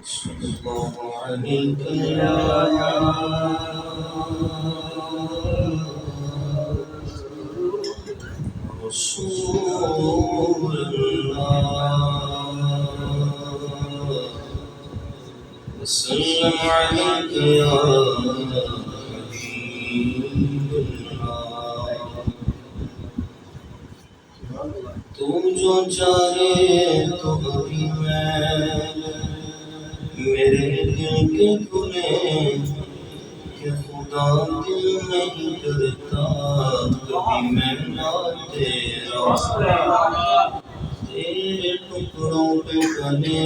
صلى الله عليك يا رسول الله وسلم عليك يا حبيب الله تو جو چاہے تو ابھی میرے دل کے کھلے کہ خدا دل نہیں کرتا کبھی میں نہ تیرا تیرے ٹکڑوں پہ گلے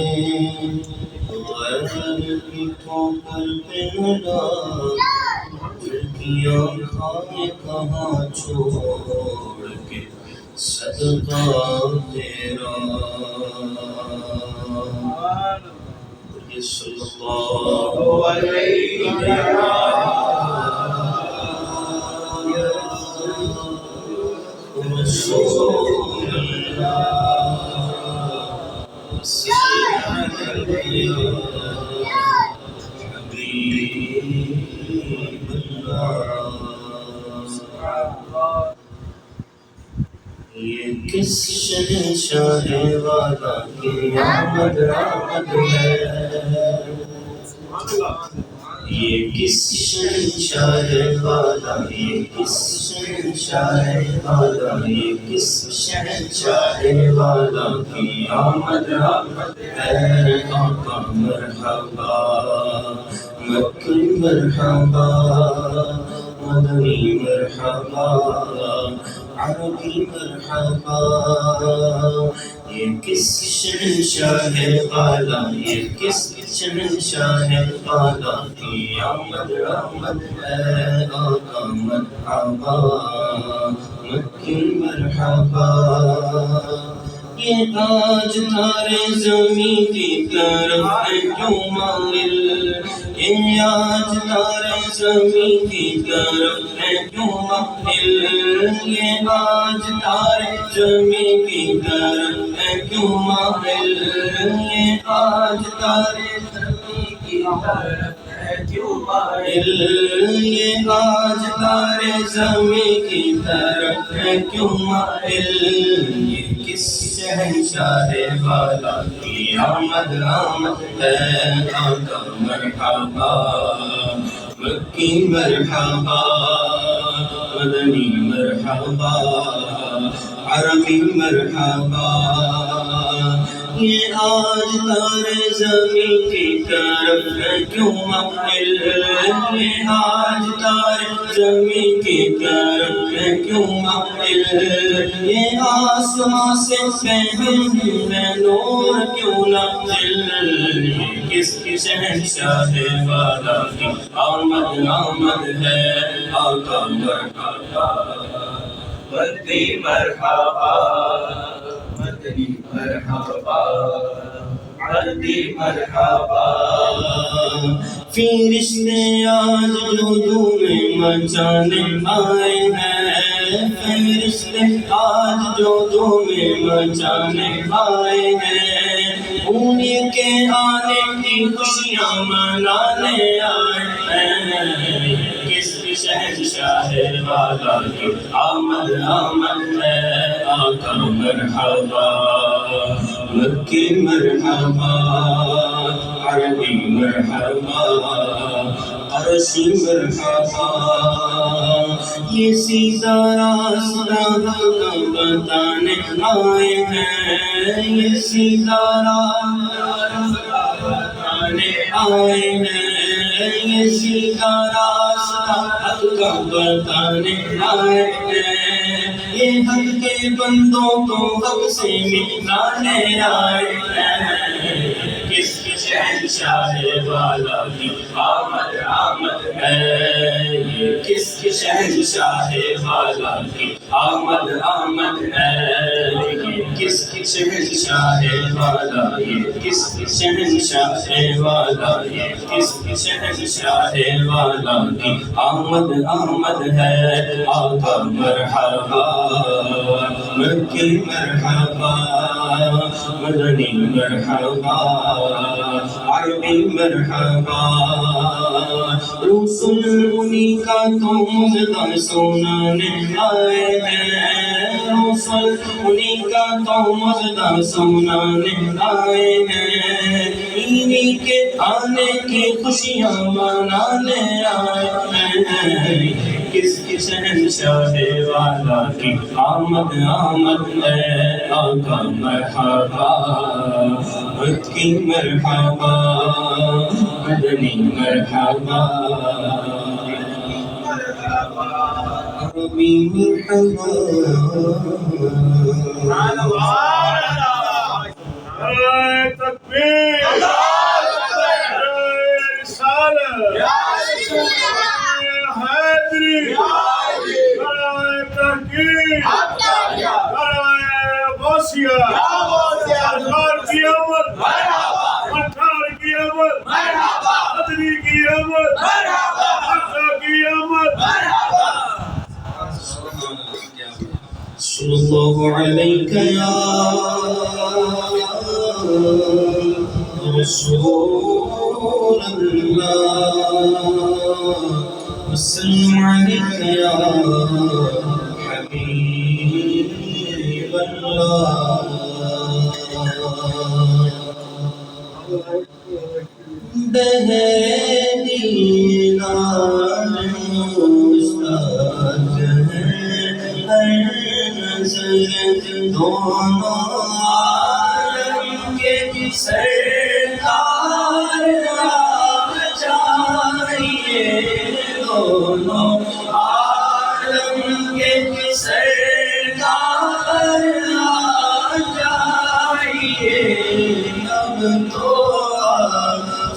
غیر کی ٹھوکر پہ نہ ڈال دل کی آنکھیں کہاں چھوڑ کے صدقہ تیرا صلی اللہ علیہ رسول اللہ صلی حبیب اللہ یہ کس شہنشاہ والا کی آمد آمد ہے یہ کس شہنشاہ والا یہ کس شہنشاہ والا یہ کس شہنشاہ والا کی آمد آمد ہے آقا مرحبا مکی مرحبا مدنی مرحبا عربی مرحبا یہ کس شہنشاہ والا یہ کس شہنشاہ والا کی آمد آمد ہے آقا مرحبا مکی مرحبا یہ آج تارے زمین کی طرف ہے کیوں مائل یہ آج تارے زمین کی طرف ہے کیوں مائل یہ آج تارے زمین کی طرف ہے کیوں مائل یہ آج تارے زمین کی طرف ہے کیوں مائل یہ آج تارے زمین کی طرف ہے کیوں مائل یہ کس شہنشاہ والا کی آمد آمد ہے آقا مرحبا مکی مرحبا مدنی مرحبا عربی مرحبا یہ آج تارے زمین کی طرف ہے کیوں مائل یہ آج تارے زمین کی طرف ہے کیوں مائل یہ آسمان سے پہن ہے نور کیوں نازل یہ کس کی شہنشاہ والا کی آمد آمد ہے آقا مرحبا مدنی مرحبا مدنی مرحبا عربی مرحبا فرشتے آج جودو میں مچانے آئے ہیں فرشتے آج جودو میں مچانے آئے ہیں انہی کے آنے کی خوشیاں منانے آئے ہیں کس شہنشاہ والا کی آمد آمد ہے آقا مرحبا مکی مرحبا عربی مرحبا عرشی مرحبا یہ سیدھا راستہ ہم بتانے آئے ہیں یہ سیدھا راستہ بتانے آئے ہیں یہ سیدھا راستہ حق کا بتانے آئے ہیں یہ حق کے بندوں کو حق سے ملانے آئے ہیں کس شہنشاہ والا کی آمد آمد ہے یہ کس شہنشاہ والا کی آمد آمد ہے یہ کس شہنشاہ والا یہ کس شہنشاہ والا یہ کس شہنشاہ والا کی آمد آمد ہے آقا مرحبا مکی مرحبا مدنی مرحبا عربی مرحبا رسول انہی کا تو مجدہ سنانے آئے ہیں رسول انہی کا تو مجدہ سنانے آئے ہیں انہی کے آنے کی خوشیاں منانے آئے ہیں کس شہنشاہ والا کی آمد آمد ہے آقا مرحبا مکی مرحبا مدنی مرحبا عربی مرحبا تکبیر رسالت حیدری تحقیق غوثیہ سرکار کی آمد اٹھار کی آمد مدنی کی آمد آقا کی آمد صلی اللہ علیہ یا رسول اللہ وسلم علیک یا حبیب اللہ بہدینا مشتاق ہے نظر دونوں عالم کے سرکار چاہیے دونوں عالم کے سرکار چاہیے اب تو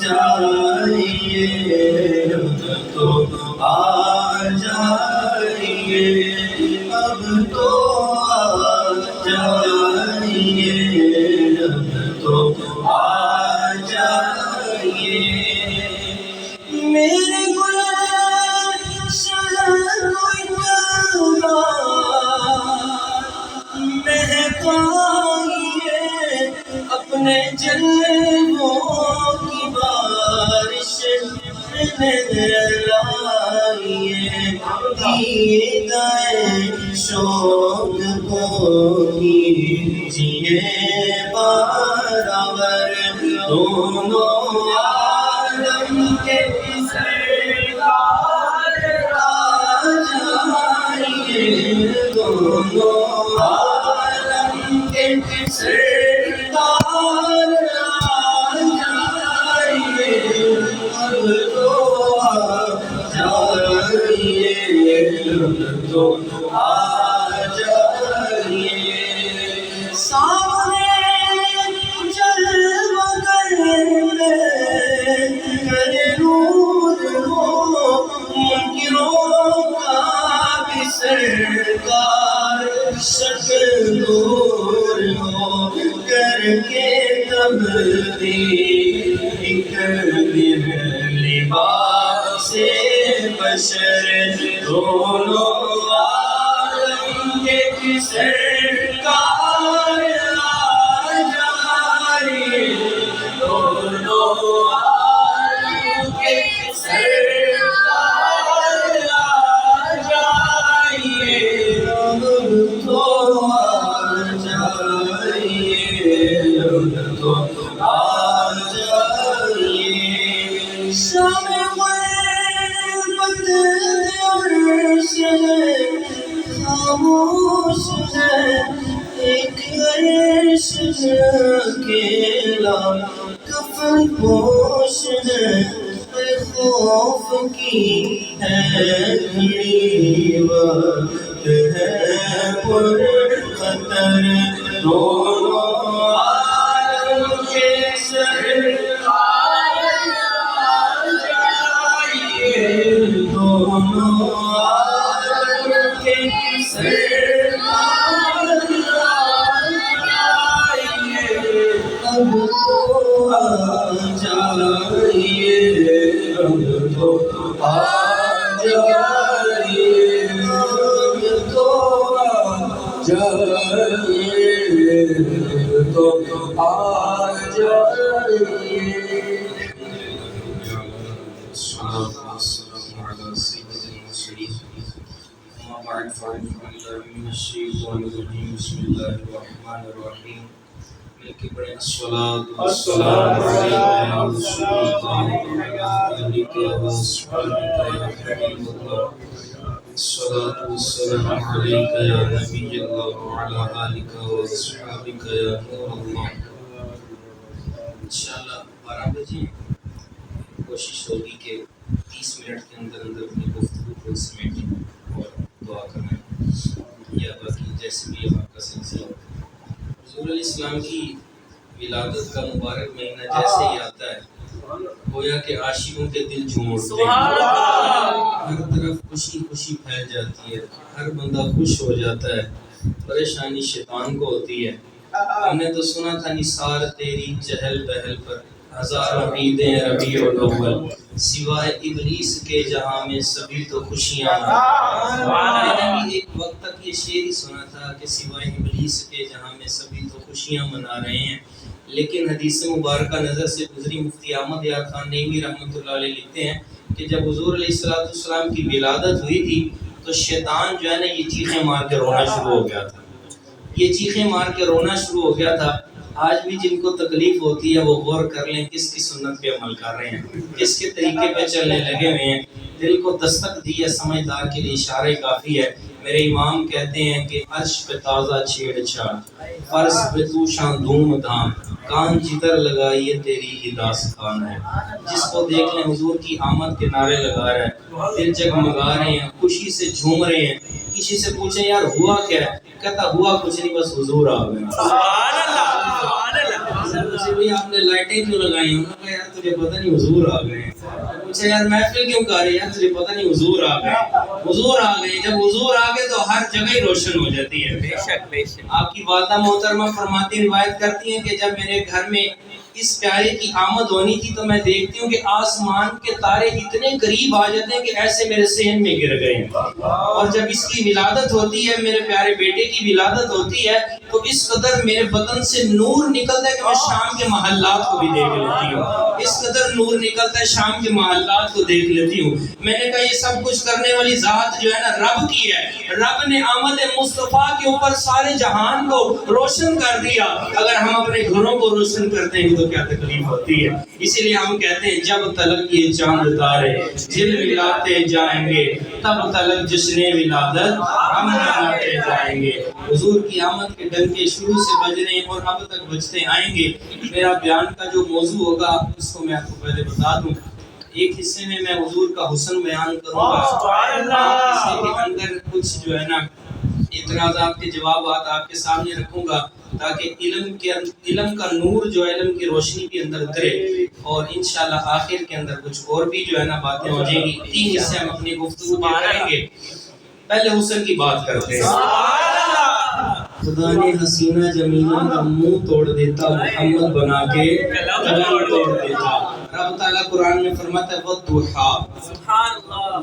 جائیے تو آ جائیے اب تو آ جائیے اب تو آ جائیے میرے گلشن مہکائیے اپنے جلووں کی بارش لائیے دیدائے شوق کو کیجیے برابر دونوں عالم کے سرکار جائیے دونوں عالم کے سرکار جائیے اب تو آ جائیے تو آ جائیے سامنے جلوہ کرے نور ہو منکروں کا بھی سرکار شکل نور ہو کر کے تبدیل ایک دن لباس بشر دونوں عالم کے سرکار جائیے دونوں عالم کے سرکار جائیے اب تو آ جائیے اب تو آ جائیے شام غربت عرش ہے خاموش ہے ایک عرش اکیلا کفن پوش ہے خوف کی ہے گھڑی وقت ہے پر خطر دونوں عالم کے سرکار جائیے دونوں عالم کے سرکار جائیے اب تو آ جائیے اب تو آ جائیے اب تو آ جائیے تو آ جائیے بعد فاعوذ باللہ من الشیطان الرجیم بسم اللہ الرحمن الرحیم مل کے پڑھیں الصلاۃ والسلام علیک یا رسول اللہ علیک و اصحابک یا حبیب اللہ الصلاۃ والسلام علیک یا نبی اللہ وعلی آلک و اصحابک یا نور اللہ۔ انشاءاللہ 12 بجے کوشش ہوگی کہ 30 منٹ کے اندر اپنی گفتگو کو سمیٹیں اور دعا کریں یا باقی جیسے بھی آپ کا سلسلہ ہو۔ حضور علیہ السلام کی ولادت کا مبارک مہینہ جیسے ہی آتا ہے گویا کہ عاشقوں کے دل جھوم اٹھتے ہیں، ہر طرف خوشی خوشی پھیل جاتی ہے، ہر بندہ خوش ہو جاتا ہے۔ پریشانی شیطان کو ہوتی ہے۔ ہم نے تو سنا تھا نثار تیری چہل پہل پر ہزاروں عیدیں ربیع الاول، سوائے ابلیس کے جہاں میں سبھی تو خوشیاں میں نے بھی ایک وقت تک یہ شعر ہی سنا تھا کہ سوائے ابلیس کے جہاں میں سبھی تو خوشیاں منا رہے ہیں، لیکن حدیث مبارکہ نظر سے گزری مفتی احمد یار خان نیمی رحمۃ اللہ علیہ لکھتے ہیں کہ جب حضور علیہ السلام کی ولادت ہوئی تھی تو شیطان جو ہے نا یہ چیخیں مار کے رونا شروع ہو گیا تھا، یہ چیخیں مار کے رونا شروع ہو گیا تھا۔ آج بھی جن کو تکلیف ہوتی ہے وہ غور کر لیں کس کی سنت پہ عمل کر رہے ہیں، کس کے طریقے پہ چلنے لگے ہوئے ہیں۔ دل کو دستک دی ہے، سمجھدار کے لیے اشارے کافی ہے۔ میرے امام کہتے ہیں کہ عرش پہ تازہ چھیڑ چھاڑ، فرش پہ تو شان دھوم دھام، کان جدھر لگائیے تیری ہی داستان ہے۔ جس کو دیکھ لیں حضور کی آمد کے نعرے لگا رہے ہیں، دل جگمگا رہے ہیں، خوشی سے جھوم رہے ہیں۔ کسی سے پوچھیں یار ہوا کیا ہے، کہتا ہوا کچھ نہیں بس حضور آ گئے۔ بھی آپ نے لائٹیں کیوں لگائی؟ انہوں نے کہا یار تجھے پتہ نہیں حضور آ گئے۔ پوچھا یار محفل کیوں کر رہے ہیں؟ یار تجھے پتہ نہیں حضور آ گئے۔ حضور آ گئے، جب حضور آ گئے تو ہر جگہ ہی روشن ہو جاتی ہے۔ بے شک بے شک۔ آپ کی والدہ محترمہ فرماتی روایت کرتی ہیں کہ جب میرے گھر میں اس پیارے کی آمد ہونی تھی تو میں دیکھتی ہوں کہ آسمان کے تارے اتنے قریب آ جاتے ہیں کہ ایسے میرے صحن میں گر گئے ہیں، اور جب اس کی ولادت ہوتی ہے، میرے پیارے بیٹے کی ولادت ہوتی ہے تو اس قدر میرے بدن سے نور نکلتا ہے کہ میں شام کے محلات کو بھی دیکھ لیتی ہوں، اس قدر نور نکلتا ہے شام کے محلات کو دیکھ لیتی ہوں۔ میں نے کہا یہ سب کچھ کرنے والی ذات جو ہے نا رب کی ہے، رب نے آمد مصطفیٰ کے اوپر سارے جہان کو روشن کر دیا۔ اگر ہم اپنے گھروں کو روشن کرتے ہیں تو کیا تکلیف ہوتی ہے۔ اسی لیے ہم کہتے ہیں جب تلک یہ چاند تارے جل ملاتے جائیں گے تب تلک جشن ولادت ہم مناتے جائیں گے۔ حضور کی آمد کے ڈنکے شروع سے بج رہے ہیں اور اب تک بجتے آئیں گے۔ میرا بیان کا جو موضوع ہوگا اس کو میں آپ کو پہلے بتا دوں۔ ایک حصے میں حضور کا حسن بیان کروں گا، حصے کے اندر کچھ جو ہے نا اعتراضات کے جوابات آپ کے سامنے رکھوں گا تاکہ علم کا نور جو ہے علم کی روشنی بھی اندر اترے، اور انشاءاللہ آخر کے اندر کچھ اور بھی جو ہے نا باتیں ہو جائیں گی۔ 3 حصے ہم اپنی گفتگو میں کریں گے۔ پہلے حسن کی بات کرتے ہیں۔ خدا نے حسینہ جمیلہ کا منہ توڑ دیتا، محمد بنا کے قلم توڑ دیتا۔ رب تعالیٰ قرآن میں فرماتا ہے وَالضُّحَىٰ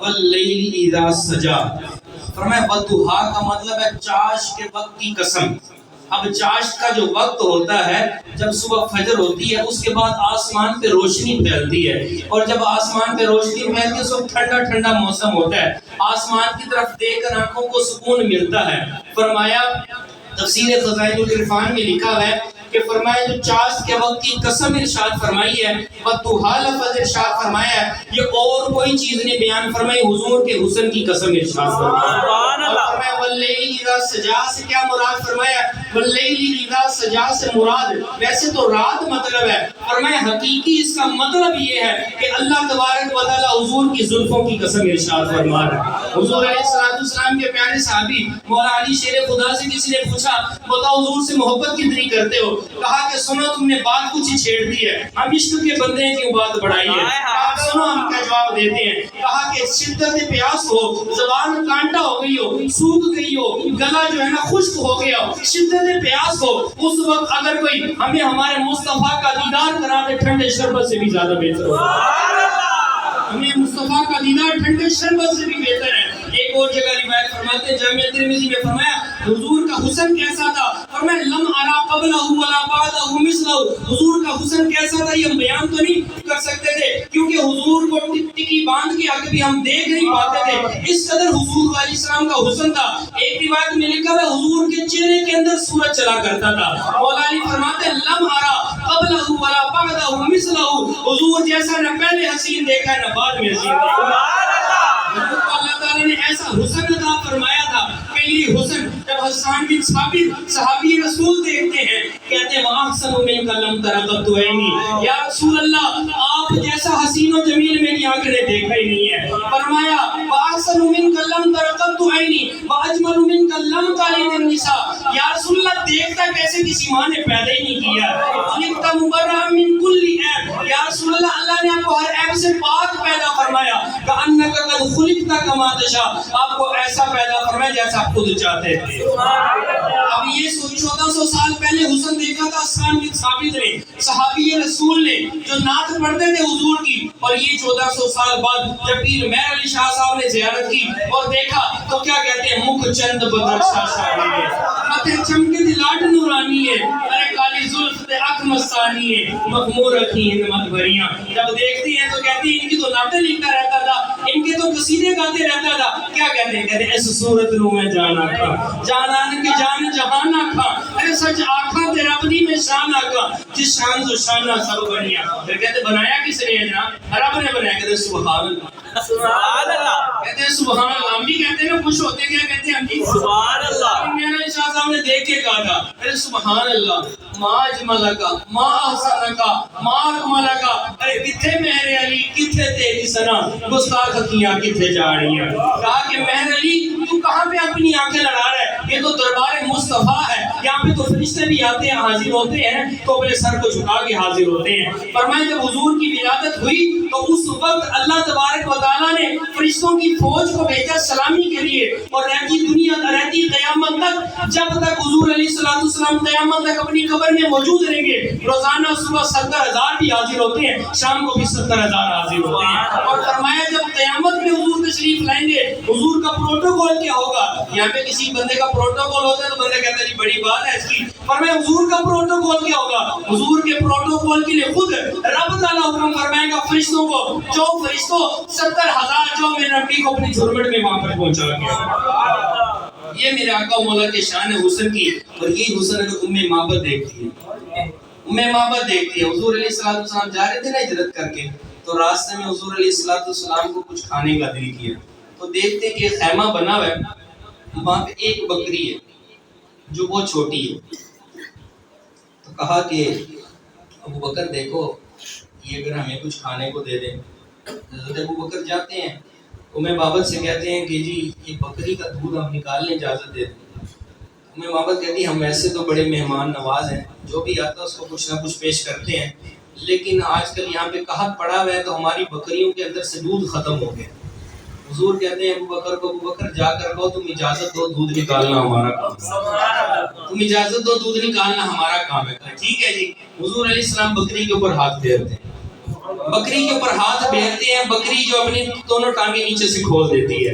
وَاللَّيْلِ اِذَا سَجَىٰ، فرمایا وَالضُّحَىٰ کا مطلب ہے چاشت کے وقت کی قسم۔ اب چاشت کا جو وقت ہوتا ہے جب صبح فجر ہوتی ہے اس کے بعد آسمان پہ روشنی پھیلتی ہے، اور جب آسمان پہ روشنی پھیلتی ہے اس وقت ٹھنڈا ٹھنڈا موسم ہوتا ہے، آسمان کی طرف دیکھ کر آنکھوں کو سکون ملتا ہے۔ فرمایا تفسیر خزائن العرفان میں لکھا ہے کہ فرمایا جو چاشت کے وقت کی قسم ارشاد فرمائی ہے، وَالضُّحَىٰ لفظ ارشاد فرمایا ہے، یہ اور کوئی چیز نے بیان فرمائی، حضور کے حسن کی قسم ارشاد فرمایا۔ فرمایا وَاللَّيْلِ اِذَا سَجَىٰ سے کیا مراد فرمایا؟ وَاللَّيْلِ اِذَا سَجَىٰ سے مراد ویسے تو رات مطلب ہے، فرمایا حقیقی اس کا مطلب یہ ہے کہ اللہ تبارک و تعالیٰ حضور کی زلفوں کی قسم ارشاد فرما رہا ہے۔ حضور علیہ السلام کے پیارے صحابی مولا علی شیر خدا سے کسی نے پوچھا بتاؤ حضور سے محبت کتنی کرتے ہو؟ کہا کہ سنو تم نے بات کچھ ہی چھیڑ دی ہے، ہم عشق کے بندے ہیں کیوں بات بڑھائی ہے؟ آپ سنو ہم کیا جواب دیتے ہیں۔ کہا کہ شدت پیاس ہو، زبان کانٹا ہو گئی ہو، سوکھ گئی ہو، گلا جو ہے نا خشک ہو گیا ہو، شدت پیاس ہو، اس وقت اگر کوئی ہمیں ہمارے مصطفیٰ کا دیدار کرا دے ٹھنڈے شربت سے بھی زیادہ بہتر ہوگا۔ ہمیں مصطفیٰ کا دیدار ٹھنڈے شربت سے بھی بہتر ہے۔ ایک اور جگہ روایت فرماتے ہیں جامعہ ترمذی میں فرمایا حضور کا حسن کیسا تھا، فرمایا لم ارا قبلہ ولا بعدہ مثلہ، حضور کا حسن کیسا تھا یہ ہم بیان تو نہیں کر سکتے تھے کیونکہ حضور کو ٹکی باندھ کے کبھی ہم دیکھ نہیں پاتے تھے، اس قدر حضور علیہ السلام کا حسن تھا۔ ایک روایت میں لکھا ہے حضور کے چہرے کے اندر سورج چلا کرتا تھا۔ مولا علی فرماتے ہیں لم ارا قبلہ ولا بعدہ مثلہ، حضور جیسا نہ پہلے حسین دیکھا ہے نہ بعد میں حسین دیکھا ہے۔ اللہ تعالیٰ نے ایسا حسن عطا فرمایا تھا کہ یہ حسن جب حسان بن ثابت صحابی رسول دیکھتے ہیں کہتے ہیں وَأَحْسَنُ مِنْكَ لَمْ تَرَ قَطُّ عَيْنِي، یا رسول اللہ آپ جیسا حسین و جمیل میری آنکھ نے دیکھا ہی نہیں ہے۔ فرمایا وَأَحْسَنُ مِنْكَ لَمْ تَرَ قَطُّ عَيْنِي وَأَجْمَلُ مِنْكَ لَمْ تَلِدِ النِّسَاء، یا رسول اللہ دیکھتا کیسے کسی ماں نے پیدا ہی نہیں کیا، خُلِقْتَ مُبَرَّأً مِنْ كُلِّ عیب، یا رسول اللہ اللہ نے آپ کو ہر عیب سے پاک پیدا فرمایا، کَأَنَّكَ قَدْ خُلِقْتَ كَمَا تَشَاءُ، آپ کو ایسا پیدا فرمایا جیسا آپ خود چاہتے تھے۔ اب یہ 1400 سال پہلے حسن دیکھا تھا حسان بن ثابت نے، صحابی رسول نے جو نعت پڑھتے تھے حضور کی، اور یہ 1400 سال بعد جب پیر مہر علی شاہ صاحب نے زیارت کی اور دیکھا تو کیا کہتے ہیں مکھ چند بدرشا شاہی ہے، ماتھے چمکے دلاٹ نورانی ہے، ارے کالی زلف تے اکھ مستانی ہے، مخمور رکھی ہندمت بھریاں، جب دیکھتی ہیں تو کہتی ہیں ان کی تو نعتیں لکھتا رہتا تھا، ان کے تو قصیدے گاتے رہتا تھا، کیا کہتے ہیں کہتے ہیں اس صورت نو میں جانا کھا جانان کی جان جہانا کھا، ارے سچ آکھاں تے رب دی میں شان آکھاں جس شان تو شانہ سب بنیا، پھر کہتے بنایا کس نے ہے جناب، رب نے بنایا، کہتے سبحان اللہ سبحان اللہ، کہتے ہیں سبحان اللہ، ہم بھی کہتے ہیں خوش ہوتے کیا کہتے ہیں ہم بھی سبحان اللہ، میرے شاہ صاحب نے دیکھ کے کہا تھا ارے سبحان اللہ ما اجملکا ما احسنکا ما اکملکا، ارے کتھے مہر علی کتھے تیری سنا گستاخ کیاں کتھے جاڑیاں، کہا کہ مہر علی تو کہاں پہ اپنی آنکھیں لڑا رہا ہے، یہ تو دربار مصطفیٰ ہے، یہاں پہ تو فرشتے بھی آتے ہیں حاضر ہوتے ہیں تو اپنے سر کو جھکا کے حاضر ہوتے ہیں۔ فرمائیں جب حضور کی ولادت ہوئی تو اس وقت اللہ تبارک و تعالیٰ نے فرشتوں کی فوج کو بھیجا سلامی کے لیے، اور رہتی دنیا رہتی قیامت تک جب تک حضور علیہ السلام قیامت تک اپنی قبر میں موجود رہیں گے، روزانہ صبح 70,000 بھی حاضر ہوتے ہیں، شام کو بھی 70,000 حاضر ہوتے ہیں، اور فرمایا جب قیامت میں حضور تشریف لائیں گے حضور کا پروٹوکول کیا ہوگا، یہاں پہ کسی بندے کا پروٹوکول ہوتا ہے تو بندہ کہتا ہے جی بڑی بات ہے اس کی، فرمایا حضور کا پروٹوکول کیا ہوگا، حضور کے پروٹوکول کے لیے خود رب تعالیٰ حکم فرمائے گا فرشتوں کو، جو فرشتوں 70,000 جو میرے نبی کو اپنی جھرمٹ میں وہاں پر پہنچا گیا۔ یہ میرے آقا مولا کے شان ہے حسن کی، اور یہ حسن اگر معبد دیکھتی ہے، معبد دیکھتی ہے، حضور علیہ السلام جا رہے تھے نا ہجرت کر کے، تو راستے میں حضور علیہ السلام کو کچھ کھانے کا دل کیا، تو دیکھتے کہ خیمہ بنا ہوا ہے، وہاں پہ ایک بکری ہے جو بہت چھوٹی ہے، تو کہا کہ ابو بکر دیکھو یہ اگر ہمیں کچھ کھانے کو دے دیں، حضرت ابو بکر جاتے ہیں بابت سے کہتے ہیں کہ جی یہ بکری کا دودھ ہم نکالنے اجازت دے دیں، بابت کہتی ہے ہم ایسے تو بڑے مہمان نواز ہیں، جو بھی آتا ہے اس کو کچھ نہ کچھ پیش کرتے ہیں، لیکن آج کل یہاں پہ قحط پڑا ہوا ہے تو ہماری بکریوں کے اندر سے دودھ ختم ہو گیا۔ حضور کہتے ہیں ابو بکر کو ابو بکر جا کر کہو تم اجازت دو دودھ نکالنا ہمارا کام ہے، تم اجازت دو دودھ نکالنا ہمارا کام ہے، ٹھیک ہے جی۔ حضور علیہ السلام بکری کے اوپر ہاتھ پھیرتے ہیں، بکری کے اوپر ہاتھ پھیرتے ہیں، بکری جو اپنی دونوں ٹانگیں نیچے سے کھول دیتی ہے،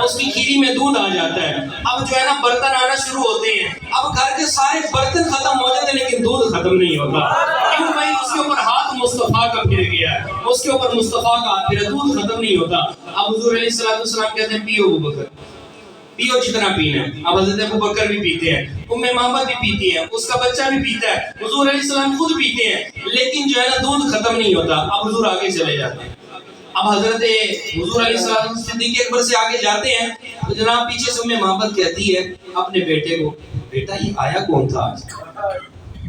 اس کی کھیری میں دودھ آ جاتا ہے، اب جو ہے نا برتن آنا شروع ہوتے ہیں، اب گھر کے سارے برتن ختم ہو جاتے ہیں لیکن دودھ ختم نہیں ہوتا، کیوں بھائی اس کے اوپر ہاتھ مصطفیٰ کا پھر گیا ہے، اس کے اوپر مصطفیٰ کا ہاتھ پھر دودھ ختم نہیں ہوتا۔ اب حضور علیہ السلام کہتے ہیں پیو ابو بکر پیو جتنا پینا ہے، اب حضرت ابو بکر بھی پیتے ہیں، محمد بھی پیتی ہے، اس کا بچہ بھی پیتا ہے، حضور علیہ السلام خود پیتے ہیں، لیکن جو ہے نا دودھ ختم نہیں ہوتا، اب حضور آگے چلے جاتے ہیں، اب حضرت حضور علیہ السلام صدیق اکبر سے آگے جاتے ہیں تو جناب پیچھے سے محمد کہتی ہے اپنے بیٹے کو، بیٹا یہ آیا کون تھا آج،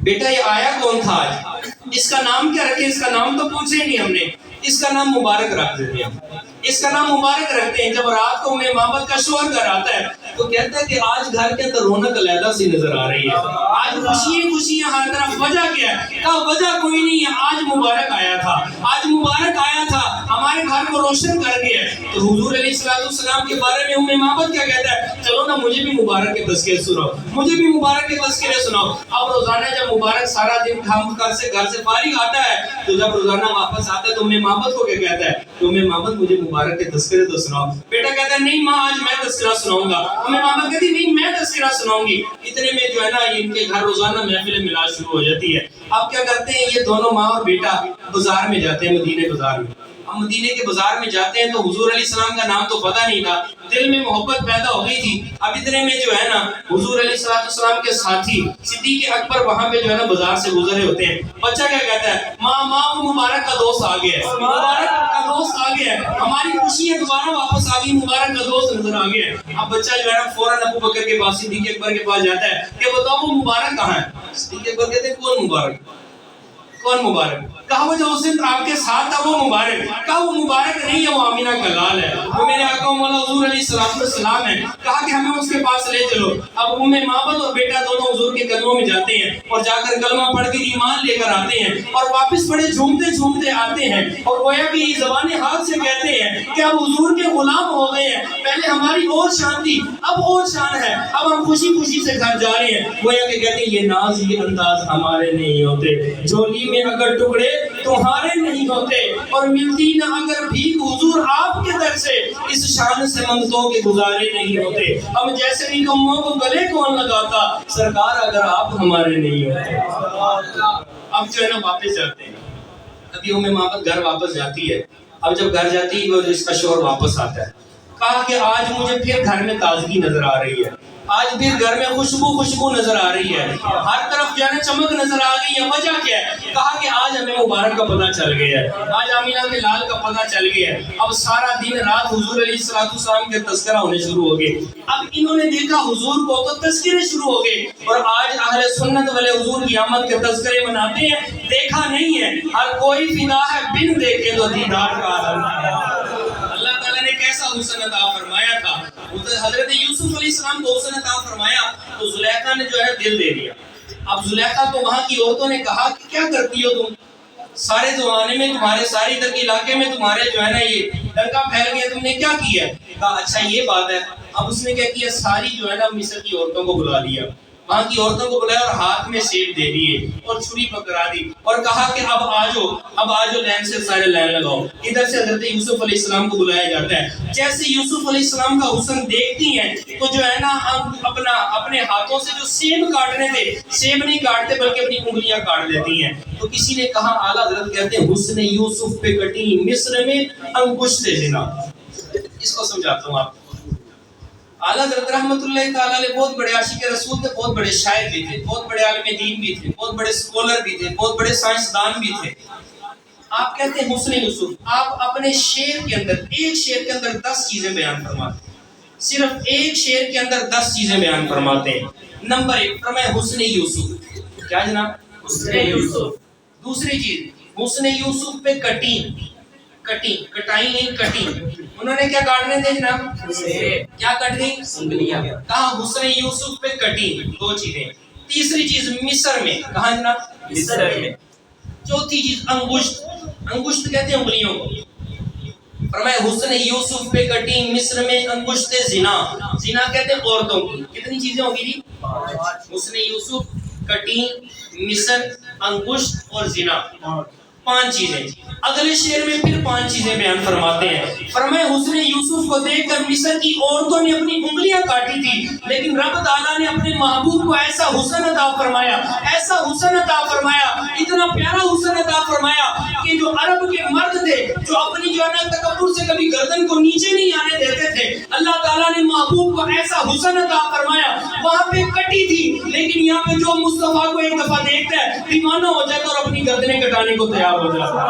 بیٹا یہ آیا کون تھا آج، اس کا نام کیا رکھے، اس کا نام تو پوچھے ہی نہیں ہم نے، اس کا نام مبارک رکھ دیتے ہیں، اس کا نام مبارک رکھتے ہیں۔ جب رات کو محمد کا شوہر گھر آتا ہے تو کہتا ہے کہ آج گھر کے اندر رونق علیحدہ سی نظر آ رہی ہے، آج خوشیاں ہر طرف، وجہ کیا ہے، کہا وجہ کوئی نہیں ہے، آج مبارک آیا تھا، آج مبارک آیا تھا، ہمارے گھر کو روشن کر گیا ہے. تو حضور علیہ السلام کے بارے میں ام مابد کیا کہتا ہے؟ چلو نا مجھے بھی مبارک کے تذکرے سناؤ, مجھے بھی مبارک کے تذکرے سناؤ. اب روزانہ جب مبارک سارا دن کام کر سے گھر سے فارغ آتا ہے تو جب روزانہ واپس آتا ہے تو ام مابد کو کیا کہتا ہے؟ تو ام مابد مجھے مبارک کے تذکرے تو سناؤ. بیٹا کہتا ہے نہیں ماں آج میں تذکرہ سناؤں گا. ام مابد کہتی نہیں میں تذکرہ سناؤں گی. اتنے میں جو ہے نا ان کے گھر روزانہ محفل میلاد شروع ہو جاتی ہے. اب کیا کرتے ہیں یہ دونوں ماں اور بیٹا بازار میں جاتے ہیں, مدینے بازار میں. اب مدینے کے بازار میں جاتے ہیں تو حضور علیہ السلام کا نام تو پتہ نہیں تھا, دل میں محبت پیدا ہو گئی تھی. اب اتنے میں جو ہے نا حضور علیہ السلام کے ساتھی صدیق اکبر وہاں پہ جو ہے نا بازار سے گزرے ہوتے ہیں. بچہ کیا کہتا ہے؟ ماں وہ مبارک کا دوست آ گیا ہے, مبارک کا دوست آ گیا ہے, ہماری خوشیاں دوبارہ واپس آ گئی, مبارک کا دوست نظر آ گیا ہے. اب بچہ جو ہے نا فوراً ابو بکر کے پاس, صدیق اکبر کے پاس جاتا ہے کہ بتاؤ وہ مبارک کہاں ہے؟ صدیق اکبر کہتے ہیں کون مبارک؟ کون مبارک؟ کہا وہ جو اس دن آپ کے ساتھ تھا وہ مبارک. کہا وہ مبارک نہیں ہے, وہ آمینہ کا لال ہے, وہ میرے آقا مولا حضور علیہ السلام ہے. کہا کہ ہمیں اس کے پاس لے چلو. اب ام مابد اور بیٹا دونوں حضور کے قدموں میں جاتے ہیں اور جا کر کلمہ پڑھ کے ایمان لے کر آتے ہیں اور واپس بڑے جھومتے جھومتے آتے ہیں اور گویا کہ یہ زبان حال سے کہتے ہیں کہ اب حضور کے غلام ہو گئے ہیں, پہلے ہماری اور شان تھی اب اور شان ہے, اب ہم خوشی خوشی سے گھر جا رہے ہیں. گویا کہ کہتے ہیں یہ ناز یہ انداز ہمارے نہیں ہوتے, جھولی میں اگر ٹکڑے تمہارے نہیں ہوتے اور ملتی نہ اگر بھیک حضور آپ کے در سے, اس شان سے منگتوں کے گزارے نہیں ہوتے. اب جیسے نکموں کو گلے کون لگاتا سرکار اگر آپ ہمارے نہیں ہوتے. اب جو ہے نا واپس جاتے ہیں. ابھی ام مابد گھر واپس جاتی ہے. اب جب گھر جاتی ہے وہ اس کا شوہر واپس آتا ہے. کہا کہ آج مجھے پھر گھر میں تازگی نظر آ رہی ہے, آج پھر گھر میں خوشبو نظر آ رہی ہے, ہر طرف جو ہے چمک نظر آ گئی ہے. وجہ کیا ہے؟ کہا کہ آج ہمیں مبارک کا پتہ چل گیا ہے, آج آمینہ کے لال کا پتہ چل گیا ہے. اب سارا دن رات حضور علیہ السلام کے تذکرہ ہونے شروع ہو گئے. اب انہوں نے دیکھا حضور کو تو تذکرے شروع ہو گئے اور آج اہل سنت والے حضور کی آمد کے تذکرے مناتے ہیں. دیکھا نہیں ہے, ہر کوئی فدا ہے بن دیکھے تو دیدار کا عالم ہے. اللہ تعالیٰ نے کیسا حسن عطا فرمایا تھا, حضرت یوسف علیہ السلام کو حسن عطا فرمایا تو زلیخا نے جو ہے دل دے دیا. اب زلیخا کو وہاں کی عورتوں نے کہا کہ کیا کرتی ہو تم, سارے زمانے میں تمہارے سارے ادھر کے علاقے میں تمہارے جو ہے نا یہ ڈنکا پھیل گیا, تم نے کیا کیا ہے؟ کہا اچھا یہ بات ہے. اب اس نے کیا کیا, ساری جو ہے نا مصر کی عورتوں کو بلا لیا, وہاں کی عورتوں کو بلایا اور ہاتھ میں سیب دے دیے اور چھری پکڑا دی اور کہا کہ اب آجو لین سے سارے لین لگاؤ. ادھر سے حضرت یوسف علیہ السلام کو بلایا جاتا ہے. جیسے یوسف علیہ السلام کا حسن دیکھتی ہیں تو جو ہے نا اپنے ہاتھوں سے جو سیب کاٹنے تھے, سیب نہیں کاٹتے بلکہ اپنی انگلیاں کاٹ دیتی ہیں. تو کسی نے کہا, اعلیٰ حضرت کہتے ہیں حسن یوسف پہ کٹی مصر میں انگشت زنا. اس کو سمجھاتا ہوں آپ. اعلیٰ حضرت رحمۃ اللہ تعالیٰ علیہ بہت بڑے عاشق رسول تھے, بہت بڑے شاعر بھی تھے, بہت بڑے عالم دین بھی تھے, بہت بڑے اسکالر بھی تھے, بہت بڑے سائنسدان بھی تھے. آپ کہتے ہیں حسن یوسف, آپ اپنے شعر کے اندر, ایک شعر کے اندر 10 چیزیں بیان فرماتے ہیں, صرف ایک شعر کے اندر 10 چیزیں بیان فرماتے ہیں. نمبر 1 فرمائے حسن یوسف. کیا جناب؟ حسن یوسف. دوسری چیز حسن یوسف پہ کٹائی نہیں کٹی. انہوں نے کیا کاٹنے تھے جناب؟ کیا کٹ گئی؟ انگلیاں. کہا حسن یوسف پہ کٹی. 2 چیزیں. تیسری چیز مصر میں. کہاں جناب؟ مصر میں. چوتھی چیز انگشت کہتے ہیں انگلیوں کو. فرمایا حسن یوسف پہ کٹی مصر میں انگشت زنا. زنا کہتے ہیں عورتوں کی. کتنی چیزیں ہوگی جی؟ حسن یوسف, کٹی, مصر, انگشت اور زنا. 5 چیزیں. اگلے شعر میں پھر 5 چیزیں بیان فرماتے ہیں. فرمایا حسن یوسف کو دیکھ کر مصر کی عورتوں نے اپنی انگلیاں کاٹی تھی, لیکن رب تعالیٰ نے اپنے محبوب کو ایسا حسن عطا فرمایا, ایسا حسن عطا فرمایا, اتنا پیارا حسن عطا فرمایا کہ جو عرب کے مرد تھے, جو اپنی جو ہے تکبر سے کبھی گردن کو نیچے نہیں آنے دیتے تھے, اللہ تعالیٰ نے محبوب کو ایسا حسن عطا فرمایا. وہاں پہ کٹی تھی, لیکن یہاں پہ جو مصطفیٰ کو ایک دفعہ دیکھتا ہے دیوانہ ہو جاتا اور اپنی گردنیں کٹانے کو تیار ہو جاتا.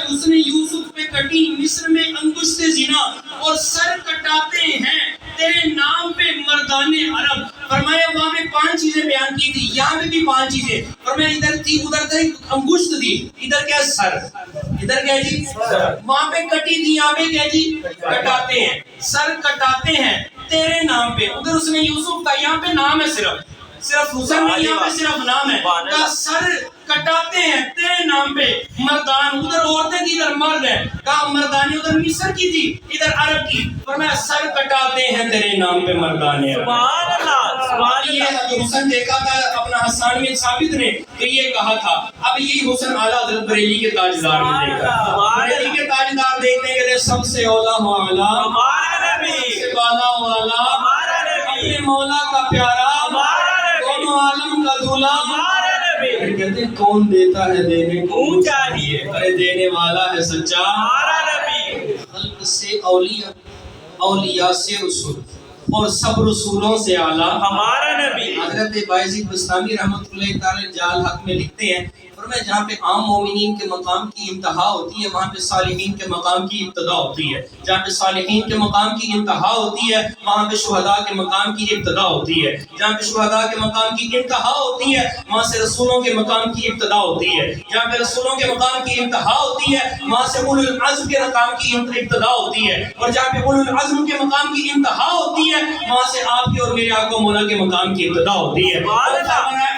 اس نے یوسف پہ کٹی مصر میں انگشت زنا, اور سر کٹاتے ہیں تیرے نام پہ مردان عرب. فرمایا وہاں پہ 5 چیزیں بیان کی تھی, یہاں پہ بھی 5 چیزیں. فرمایا ادھر تھی, ادھر تھی انگشت تھی, ادھر کیا سر, ادھر کیا جی وہاں پہ کٹی تھی, یہاں پہ کیا جی کٹاتے ہیں, سر کٹاتے ہیں تیرے نام پہ. ادھر اس نے یوسف کا, یہاں پہ نام ہے, صرف حسن نہیں, یہاں پہ صرف نام ہے. کا سر کٹاتے ہیں تیرے نام پہ مردان، ادھر عورتیں تھی ادھر مرد ہیں، کہا مردانی ادھر مصر کی تھی ادھر عرب کی، فرمایا سر کٹاتے ہیں تیرے نام پہ مردان عرب۔ سبحان اللہ سبحان یہ اللہ۔ جو حسن دیکھا تھا اپنا حسان بن ثابت نے تو یہ کہا تھا، اب یہی حسن اعلیٰ حضرت بریلی کے تاجدار نے دیکھا، بریلی کے تاجدار دیکھتے ہیں سب سے اولا مولا ہمارا نبی، سب سے بالا والا ہمارا نبی، اپنے مولا کا پیارا ہمارا نبی، دونوں عالم کا دولہ، ہمارا نبی، پھر کہتے ہیں کون دیتا ہے دینے کو اونچا چاہیے، ارے دینے والا ہے سچا، ہمارا نبی، خلق سے اولیاء، اولیاء سے رسول اور سب رسولوں سے اعلیٰ ہمارا نبی۔ حضرت بایزید بستامی رحمۃ اللہ تعالی جال حق میں لکھتے ہیں، فرمایا جہاں پہ عام مومنین کے مقام کی انتہا ہوتی ہے وہاں پہ صالحین کے مقام کی ابتدا ہوتی ہے، جہاں پہ صالحین کے مقام کی انتہا ہوتی ہے وہاں پہ شہداء کے مقام کی ابتدا ہوتی ہے، جہاں پہ شہداء کے مقام کی انتہا ہوتی ہے وہاں سے رسولوں کے مقام کی ابتدا ہوتی ہے، جہاں پہ رسولوں کے مقام کی انتہا ہوتی ہے وہاں سے اولو العزم کے مقام کی ابتدا ہوتی ہے، اور جہاں پہ اولو العزم کے مقام کی انتہا ہوتی ہے وہاں سے آپ کے اور میرے آقا مولا کے مقام کی ابتدا ہوتی ہے۔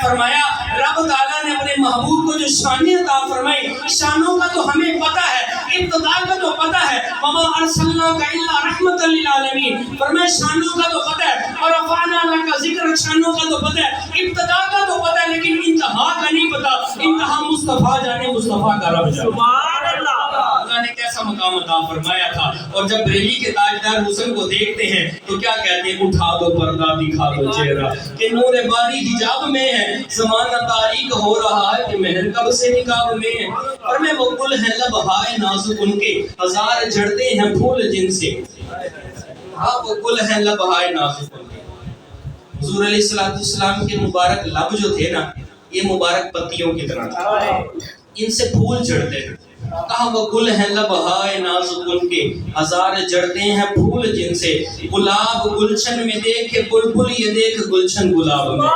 فرمایا رب تعالیٰ نے اپنے محبوب کو جو شانیں عطا فرمائی، شانوں کا تو ہمیں پتہ ہے، ابتدا کا تو پتہ ہے، وما ارسلناک الا رحمۃ للعالمین، فرمایا شانوں کا تو پتہ ہے، اور رفعنا لک ذکر، شانوں کا تو پتہ ہے، ابتدا کا تو پتہ ہے لیکن انتہا کا نہیں پتہ، انتہا مصطفیٰ جانے مصطفیٰ کا رب جانے۔ سبحان اللہ۔ اللہ نے کیسا مقام عطا فرمایا تھا، اور جب بریلی کے تاجدار حسن کو دیکھتے ہیں تو کیا کہتے ہیں، اٹھا دو پردہ دکھا دو چہرہ کہ نور باری حجاب میں ہے، زمانہ تاریک ہو رہا ہے کہ مہر کب سے نکاب میں ہے، اور میں وہ گل ہے لبہائے نازک ان کے، ہزار جھڑتے ہیں پھول جن سے، ہاں وہ گل ہے لبہائے نازک ان کے۔ حضور علیہ السلام کے مبارک لب جو تھے نا یہ مبارک پتیوں کی طرح تھے، ان سے پھول جھڑتے تھے، کہا وہ گل ہیں لبہائے نازک ان کے، ہزار جڑتے ہیں پھول جن سے، گلاب گلشن میں دیکھے بلبل یہ دیکھ گلشن گلاب میں۔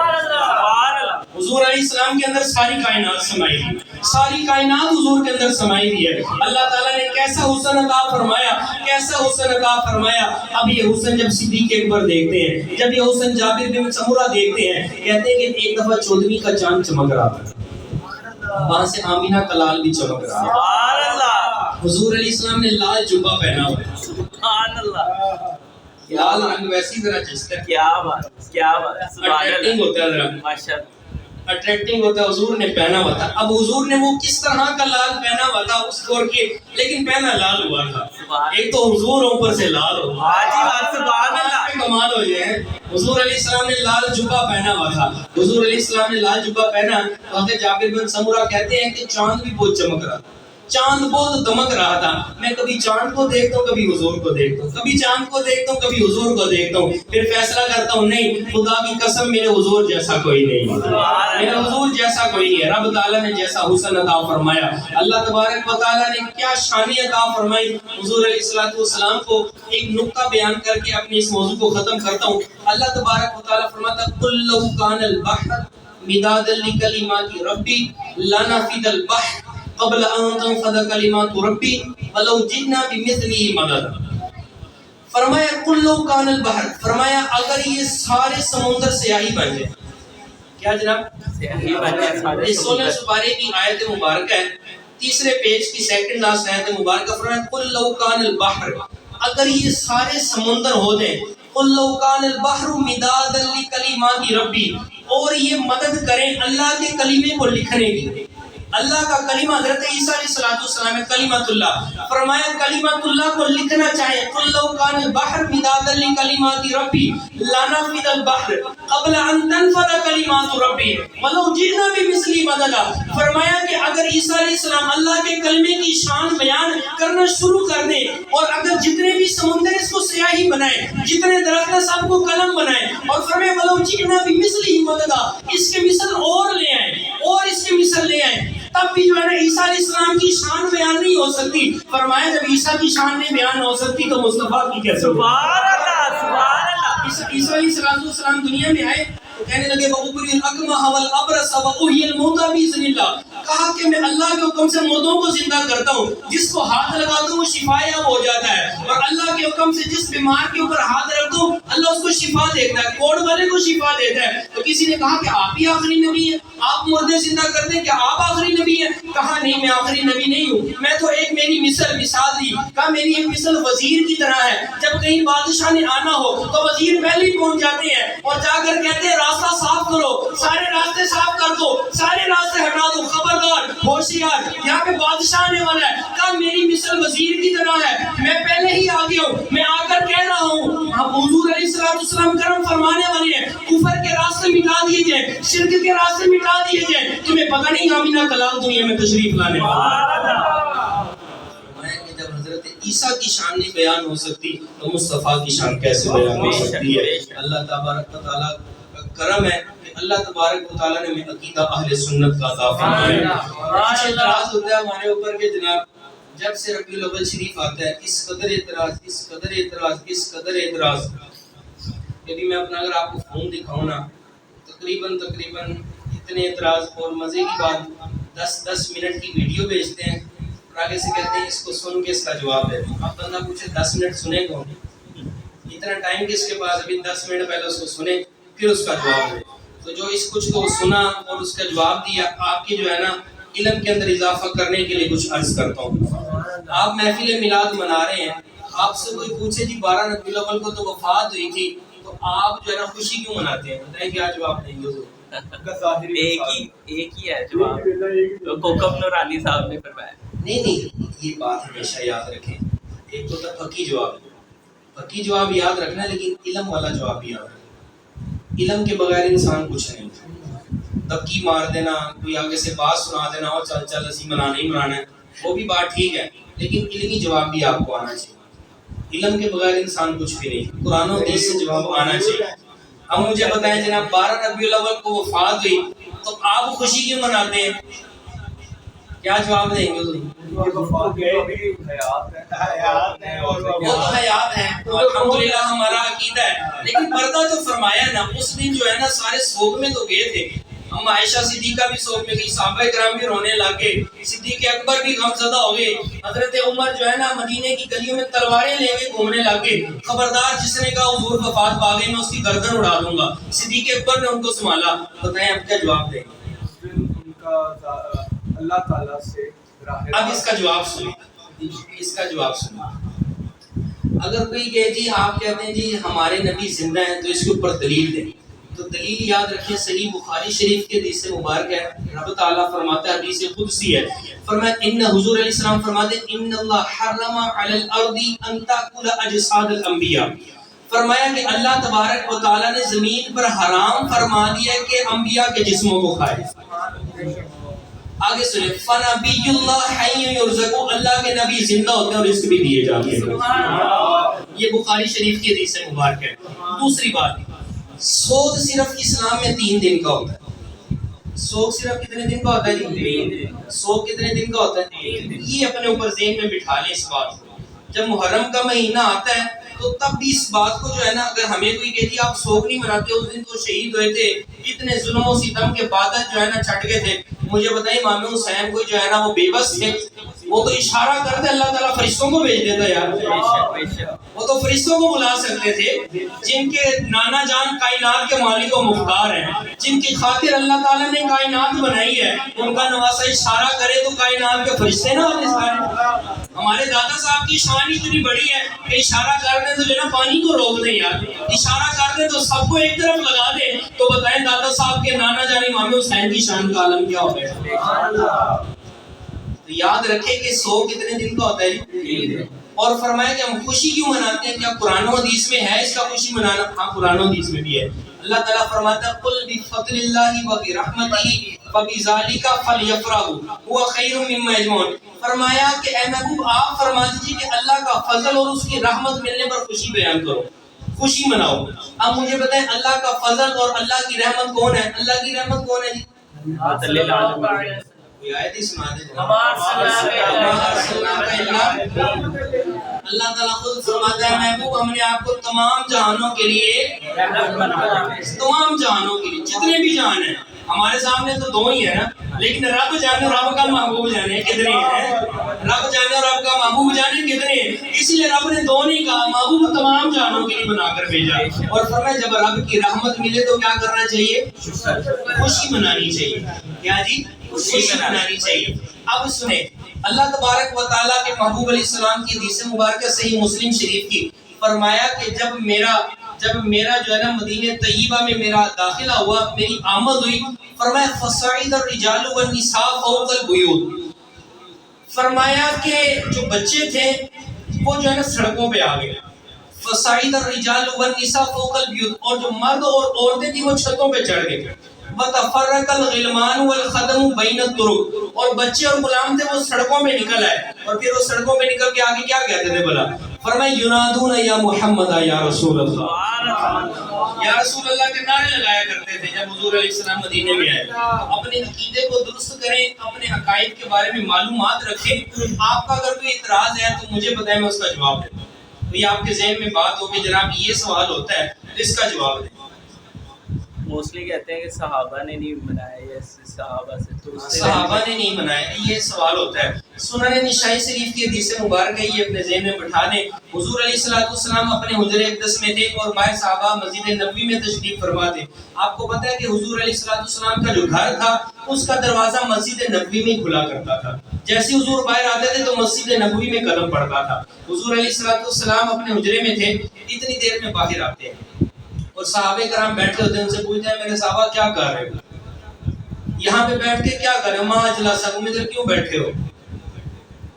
حضور علیہ السلام کے اندر ساری کائنات سمائی دی، ساری کائنات حضور کے اندر سمائی دی ہے۔ اللہ تعالیٰ نے کیسا حسن عطا فرمایا، کیسا حسن عطا فرمایا۔ اب یہ حسن جب صدیق اکبر دیکھتے ہیں، جب یہ حسن جابر بن سمرہ دیکھتے ہیں، کہتے ہیں کہ ایک دفعہ 14ویں کا چاند چمک رہا تھا، وہاں سے آمینہ کا لال بھی چمک رہا ہے۔ سبحان اللہ۔ حضور علیہ السلام نے لال جبہ پہنا ہوا ہے، سبحان اللہ۔ لال رنگ ویسی ذرا جستا ہے، کیا بات، کیا بات، سبحان اٹریکٹنگ اللہ، ہوتا ہے ذرا، ماشاءاللہ۔ اٹریکٹنگ ہوتا ہے، حضور نے پہنا ہوا تھا۔ اب حضور نے وہ کس طرح کا لال پہنا ہوا تھا اس دور کے، لیکن پہنا لال ہوا تھا، ایک تو حضور اوپر سے لال ہو، حاجی بات، سبحان اللہ۔ کمال ہو جائے۔ حضور علیہ السلام نے لال جبہ پہنا ہوا تھا، حضور علیہ السلام نے لال جبہ پہنا، تو حضرت جابر بن سمرہ کہتے ہیں کہ چاند بھی بہت چمک رہا تھا، چاند بہت دمک رہا تھا، میں کبھی چاند کو دیکھتا ہوں کبھی حضور کو دیکھتا ہوں، کبھی چاند کو دیکھتا ہوں کبھی حضور کو دیکھتا ہوں، پھر فیصلہ کرتا ہوں نہیں، خدا کی قسم میرے حضور جیسا کوئی نہیں، میرے حضور جیسا کوئی نہیں ہے۔ رب تعالیٰ نے جیسا حسن عطا فرمایا، اللہ تبارک و تعالیٰ نے کیا شان عطا فرمائی حضور علیہ السلام کو۔ ایک نقطہ بیان کر کے اپنے اس موضوع کو ختم کرتا ہوں۔ اللہ تبارک و تعالیٰ فرماتا ہے قُلْ لَوْ كَانَ الْبَحْرُ مِدَادًا لِكَلِمَاتِ رَبِّي لَنَفِدَ الْبَحْرُ قبل ان تنفذ کلمات ربی ولو جئنا بمثله مددا۔ فرمایا قل لو کان البحر، فرمایا اگر یہ سارے سمندر سیاہی بن جائے، کیا جناب سیاہی بن جائے، یہ 16 سپارے کی آیت مبارکہ ہے، تیسرے پیج کی سیکنڈ لاسٹ آیت مبارکہ، فرمایا قل لو کان البحر، اگر یہ سارے سمندر ہو جائیں، قل لو کان البحر مدادا لکلمات ربی، اور یہ مدد کریں اللہ کے کلمے کو لکھنے کی، اللہ کا کلمہ، حضرت عیسیٰ علیہ السلام ہے کلمۃ اللہ، فرمایا کلمۃ اللہ کو لکھنا چاہے، قل لو کان البحر مدادا لکلمات ربی لنفد البحر قبل ان تنفذ کلمات ربی ولو جئنا بمثله مددا۔ فرمایا کہ اگر عیسیٰ علیہ السلام اللہ کے کلمے کی شان بیان کرنا شروع کر دیں، اور اگر جتنے بھی سمندر اس کو سیاہی بنائیں، جتنے درخت سب کو قلم بنائیں، اور فرمایا ولو جئنا بمثله مددا، اس کے مثل اور لے آئیں، اور اس کے مثل لے آئیں، تب بھی جو ہے نا عیسیٰ علیہ السلام کی شان بیان نہیں ہو سکتی۔ فرمایا جب عیسیٰ کی شان نہیں بیان ہو سکتی تو مصطفیٰ کی کیسے ہوگی؟ سبحان اللہ، سبحان اللہ۔ عیسیٰ علیہ السلام دنیا میں آئے تو کہنے لگے وَأُبْرِئُ الْأَكْمَحَ وَالْأَبْرَصَ وَأُحْيِي الْمَوْتَىٰ بِإِذْنِ اللَّهِ، کہا کہ میں اللہ کے حکم سے مردوں کو زندہ کرتا ہوں، جس کو ہاتھ لگاتا ہوں وہ شفا یاب ہو جاتا ہے، اور اللہ کے حکم سے جس بیمار کے اوپر ہاتھ رکھتا ہوں اللہ اس کو شفا دیتا ہے، کوڑ والے کو شفا دیتا ہے۔ تو کسی نے کہا کہ آپ ہی آخری نبی ہیں، آپ مردے زندہ کرتے ہیں، کیا آپ آخری نبی ہیں؟ کہا نہیں، میں آخری نبی نہیں ہوں، میں تو ایک میری مثال دی۔ کہا میری ایک مثل وزیر کی طرح ہے، جب کہیں بادشاہ نے آنا ہو تو وزیر پہلے ہی پہنچ جاتے ہیں اور جا کر کہتے ہیں راستہ صاف کرو، سارے راستے صاف کر دو، سارے راستے ہٹا دو، خبردار ہوشیار یہاں پہ بادشاہ آنے والا ہے۔ کہا میری مثل وزیر کی طرح ہے، میں پہلے ہی آ گیا ہوں، میں آ کر کہہ رہا ہوں اب حضور علیہ السلام کرم فرمانے والے ہیں، کفر کے راستے مٹا دیے جائیں، شرک کے راستے مٹا دیے جائیں۔ تمہیں پتہ نہیں آمینہ کلام دنیا میں تشریف لانے والا کہ جب حضرت عیسیٰ کی شان نہیں بیان ہو سکتی تو مصطفیٰ کی شان کیسے بیان ہو سکتی ہے؟ اللہ تبارک و تعالیٰ کا کرم ہے کہ اللہ تبارک و تعالیٰ نے ہمیں عقیدہ اہل سنت کا عطا فرمایا۔ کچھ اعتراض ہوتا ہے ہمارے اوپر کہ جناب جب سے ربیع الاول شریف آتا ہے اس قدر اعتراض کہ میں اپنا اگر آپ کو فون دکھاؤں نا تقریباً اتنے اعتراض، اور مزے کی بات 10 منٹ کی ویڈیو بھیجتے ہیں اور آگے سے کہتے ہیں اس کو سن کے اس کا جواب ہے۔ اب بندہ پوچھے 10 منٹ سنے کون؟ اتنا ٹائم کس کے پاس؟ ابھی 10 منٹ پہلے اس کو سنے پھر اس کا جواب ہے۔ تو جو اس کچھ کو سنا اور اس کا جواب دیا، آپ کی جو ہے نا علم کے اندر اضافہ کرنے کے لیے کچھ عرض کرتا ہوں۔ آپ محفل میلاد منا رہے ہیں، آپ سے کوئی پوچھے جی 12 ربیع الاول کو تو وفات ہوئی تھی، تو آپ جو ہے نا خوشی کیوں مناتے ہیں؟ بتائیں کیا جواب دیں گے؟ ایک ہی ہے جواب، کوکب نورانی صاحب نے فرمایا۔ نہیں یہ بات ہمیشہ یاد رکھیں، ایک تو پکی جواب یاد رکھنا ہے، لیکن علم والا جواب بھی یاد رکھنا۔ علم کے بغیر انسان کچھ نہیں، دبکی مار دینا، کوئی آگے سے بات سنا دینا اور چل اسی منانا ہی منانا ہے، وہ بھی بات ٹھیک ہے، لیکن علمی جواب بھی آپ کو آنا چاہیے۔ علم کے بغیر انسان کچھ بھی نہیں، قرآن و حدیث سے جواب آنا چاہیے۔ اب مجھے بتائیں جناب 12 ربیع الاول کو وفات ہوئی تو آپ خوشی کیوں مناتے ہیں؟ کیا جواب دیں گے؟ وہ تو حیات ہے، الحمدللہ ہمارا عقیدہ ہے، لیکن پردہ جو فرمایا نا اس دن جو ہے نا سارے سوگ میں تو گئے تھے، ہم عائشہ صدیقہ بھی سوگ میں گئی، صحابہ کرام بھی رونے لگے، صدیق اکبر بھی غمزدہ ہو گئے، حضرت عمر جو ہے نا مدینے کی گلیوں میں تلواریں لے کے گھومنے لگے، خبردار جس نے کہا حضور وفات پا گئے میں اس کی گردن اڑا دوں گا، صدیق اکبر نے ان کو سنبھالا۔ بتائیں اب کیا جواب دیں گے؟ اللہ تعالیٰ سے اب اس کا جواب سنیں۔ اگر کوئی کہے جی آپ کہتے ہیں جی ہمارے نبی زندہ ہیں تو اس کے اوپر دلیل دیں، تو دلیل یاد رکھیں صحیح بخاری شریف کے حدیث مبارک ہے، رب تعالیٰ فرماتا ہے، حدیث قدسی ہے، فرمایا ان حضور علیہ السلام فرماتے ہیں ان اللہ حرم علی الارض ان تاکل اجساد الانبیاء، فرمایا کہ اللہ تبارک و تعالیٰ نے زمین پر حرام فرما دیا کہ انبیاء کے جسموں کو کھائے۔ آگے سنیں فنبی اللہ حی یرزق، اللہ کے نبی زندہ ہوتے ہیں اور رزق بھی دیے جاتے ہیں، یہ بخاری شریف کی حدیث مبارک ہے۔ دوسری بات، سوگ صرف اسلام میں 3 دن کا ہوتا ہے۔ سوگ صرف کتنے دن کا ہوتا ہے؟ 3 دن۔ سوگ کتنے دن کا ہوتا ہے؟ 3 دن۔ یہ اپنے اوپر ذہن میں بٹھا لیں اس بات کو، جب محرم کا مہینہ آتا ہے تو تب بھی اس بات کو جو ہے نا اگر ہمیں کوئی کہتی آپ سوگ نہیں مناتے، اس دن تو شہید ہوئے تھے، اتنے ظلم و ستم کے بعد جو ہے نا چھٹ گئے تھے، مجھے بتائیں امام حسین کو جو ہے نا وہ بے بس تھے، وہ تو اشارہ کرتے اللہ تعالیٰ فرشتوں کو بھیج دیتا یار، وہ تو فرشتوں کو بلا سکتے تھے، جن کے نانا جان کائنات کے مالک و مختار ہیں، جن کی خاطر اللہ تعالیٰ نے کائنات بنائی ہے، ان کا نواسا اشارہ کرے تو کائنات کے فرشتے نہ ہوتے سارے۔ ہمارے دادا صاحب کی شان اتنی بڑی ہے کہ اشارہ کر دیں تو جو نا پانی کو روک دیں یار، اشارہ کر دیں تو سب کو ایک طرف لگا دیں، تو بتائیں دادا صاحب کے نانا جان امام حسین کی شان کا عالم کیا ہوگا؟ تو یاد رکھیں کہ 100 کتنے دن کا ہوتا ہے؟ اور فرمایا کہ ہم خوشی کیوں مناتے ہیں؟ کیا قرآن و حدیث میں ہے اس کا خوشی منانا؟ ہاں قرآن و حدیث میں بھی ہے۔ اللہ تعالیٰ فرماتا ہے قل بفضل اللہ وبرحمتہ فبذلک فلیفرحوا هو خیر مما یجمعون، فرمایا کہ اے محبوب آپ فرما دیجیے کہ اللہ کا فضل اور اس کی رحمت ملنے پر خوشی بیان کرو، خوشی مناؤ۔ اب مجھے بتائیں اللہ کا فضل اور اللہ کی رحمت کون ہے؟ اللہ کی رحمت کون ہے جی؟ کوئی آیت ہی سنا دے۔ اللہ تعالیٰ خود فرماتا ہے محبوب ہم نے آپ کو تمام جہانوں کے لیے، تمام جہانوں کے لیے جتنے بھی جہان ہیں ہمارے سامنے تو دو ہی ہے نا, لیکن رب جانے رب کا محبوب جانے کتنے ہیں, رب جانے اور رب کا محبوب جانے کتنے ہیں. اسی لیے رب نے دو نہیں کہا, محبوب تمام جانوں کے لیے بنا کر بھیجا. اور فرمایا جب رب کی رحمت ملے تو کیا کرنا چاہیے, خوشی منانی چاہیے. کیا جی, خوشی منانی چاہیے. اب سنیں, اللہ تبارک و تعالیٰ کے محبوب علیہ السلام کی حدیث مبارکہ صحیح مسلم شریف کی, فرمایا کہ جب میرا جو ہے نا مدینہ طیبہ میں میرا داخلہ ہوا, میری آمد ہوئی, فرمایا فصعد الرجال والنساء فوق البیوت. فرمایا کہ جو بچے تھے وہ جو ہے نا سڑکوں پہ آ گئے. فصعد الرجال والنساء فوق البیوت, اور جو مرد اور عورتیں تھیں وہ چھتوں پہ چڑھ گئے. وتفرق الغلمان والخدم بین الطرق, اور بچے اور غلام تھے وہ سڑکوں پہ نکل آئے, اور پھر وہ سڑکوں پہ نکل کے آگے کیا کہتے تھے بلا, فرمایا ینادون یا محمد یا رسول اللہ, یا رسول اللہ کے نعرے لگایا کرتے تھے جب حضور علیہ السلام مدینے میں آئے. اپنے عقیدے کو درست کریں, اپنے عقائد کے بارے میں معلومات رکھیں. آپ کا اگر کوئی اعتراض ہے تو مجھے بتائیں, میں اس کا جواب دوں. کوئی آپ کے ذہن میں بات ہو کہ جناب یہ سوال ہوتا ہے تو اس کا جواب دیں. موسٹلی کہتے ہیں کہ صحابہ نے نہیں بنایا, یہ صحابہ سے تو صحابہ نے نہیں بنایا, یہ سوال ہوتا ہے. سنن نسائی شریف کی حدیث مبارک ہے, یہ اپنے ذہن میں بٹھا لیں. حضور علیہ السلام اپنے حجرہ اقدس میں تھے اور باہر صحابہ مسجد نبوی میں تشریف فرما تھے. آپ کو پتہ ہے کہ حضور علیہ السلام کا جو گھر تھا اس کا دروازہ مسجد نبوی میں کھلا کرتا تھا. جیسے حضور باہر آتے تھے تو مسجد نبوی میں قدم پڑتا تھا. حضور علیہ السلام اپنے حجرے میں تھے, اتنی دیر میں باہر آتے ہیں اور صحابہ کرام بیٹھے ہوتے ہیں. ان سے پوچھتے ہیں میرے صحابہ کیا کر رہے ہو, یہاں پہ بیٹھ کے کیا کر رہے ہو, ماں اجلاسکم, ادھر کیوں بیٹھے ہو؟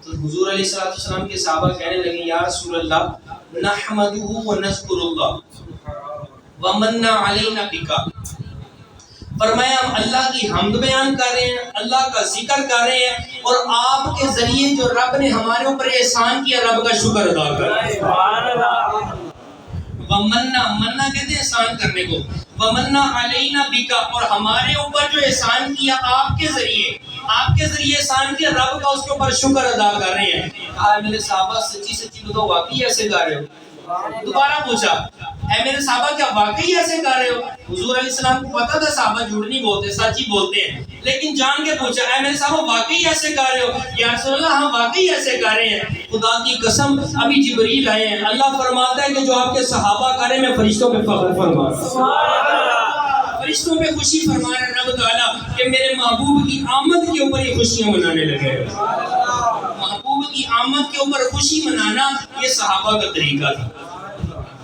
تو حضور علیہ السلام کے صحابہ کہنے لگے یا رسول اللہ نحمدہ ونذکر اللہ ومن علینا بک. فرمایا ہم اللہ کی حمد بیان کر رہے ہیں, اللہ کا ذکر کر رہے ہیں, اور آپ کے ذریعے جو رب نے ہمارے اوپر احسان کیا رب کا شکر ادا کر رہے ہیں. سبحان اللہ. منا کہتے ہیں احسان کرنے کو. ومنا علینا بکا, اور ہمارے اوپر جو احسان کیا آپ کے ذریعے احسان کیا رب کا, اس کے اوپر شکر ادا کر رہے ہیں. کہا میرے صحابہ سچی بتاؤ واقعی ایسے کر رہے ہو؟ دوبارہ پوچھا اے میرے صحابہ کیا واقعی ایسے کر رہے ہو؟ حضور علیہ السلام کو پتا تھا صحابہ جھوٹ نہیں بولتے, سچ ہی بولتے ہیں, لیکن جان کے پوچھا اے میرے صحابہ واقعی ایسے کر رہے ہو؟ یا رسول اللہ ہم واقعی ایسے کر رہے ہیں. خدا کی قسم ابھی جبریل آئے ہیں, اللہ فرماتا ہے کہ جو آپ کے صحابہ کرے میں فرشتوں پہ فخر فرما رہا ہوں, فرشتوں پہ خوشی فرما رہا ہے رب تعالیٰ کہ میرے محبوب کی آمد کے اوپر یہ خوشیاں منانے لگے. محبوب کی آمد کے اوپر خوشی منانا یہ صحابہ کا طریقہ تھا,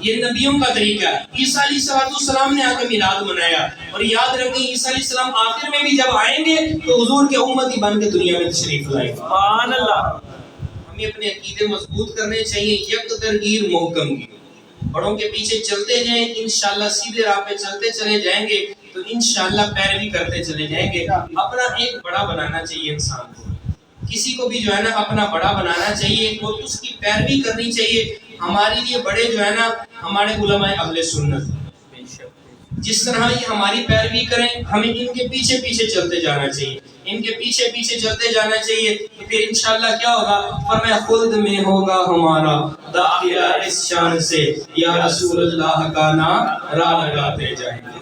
یہ نبیوں کا طریقہ ہے. عیسیٰ علیہ السلام نے آ کے میلاد منایا, اور یاد رکھیں عیسیٰ علیہ السلام آخر میں بھی جب آئیں گے تو حضور کے امتی بن کے دنیا میں تشریف لائیں گے. سبحان اللہ. ہمیں اپنے عقیدے مضبوط کرنے چاہیے, یک ترگیر محکم کی, بڑوں کے پیچھے چلتے جائیں, انشاءاللہ سیدھے راہ پہ چلتے چلے جائیں گے تو انشاءاللہ پیروی کرتے چلے جائیں گے. اپنا ایک بڑا بنانا چاہیے انسان کو, کسی کو بھی جو ہے نا اپنا بڑا بنانا چاہیے اور اس کی پیروی کرنی چاہیے. ہمارے لیے بڑے جو ہے نا ہمارے علماء اہل سنت, جس طرح یہ ہماری پیروی کریں ہمیں ان کے پیچھے پیچھے چلتے جانا چاہیے, ان کے پیچھے پیچھے چلتے جانا چاہیے. تو پھر انشاءاللہ کیا ہوگا, فرمایا خلد میں ہوگا ہمارا داخلہ اس شان سے یا رسول اللہ کا نعرہ لگاتے جائیں گے.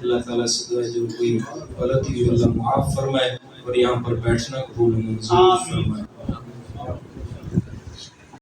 اللہ تعالیٰ سے جو کوئی غلطی اللہ معاف فرمائے اور یہاں پر بیٹھنا قبول منظور فرمائے.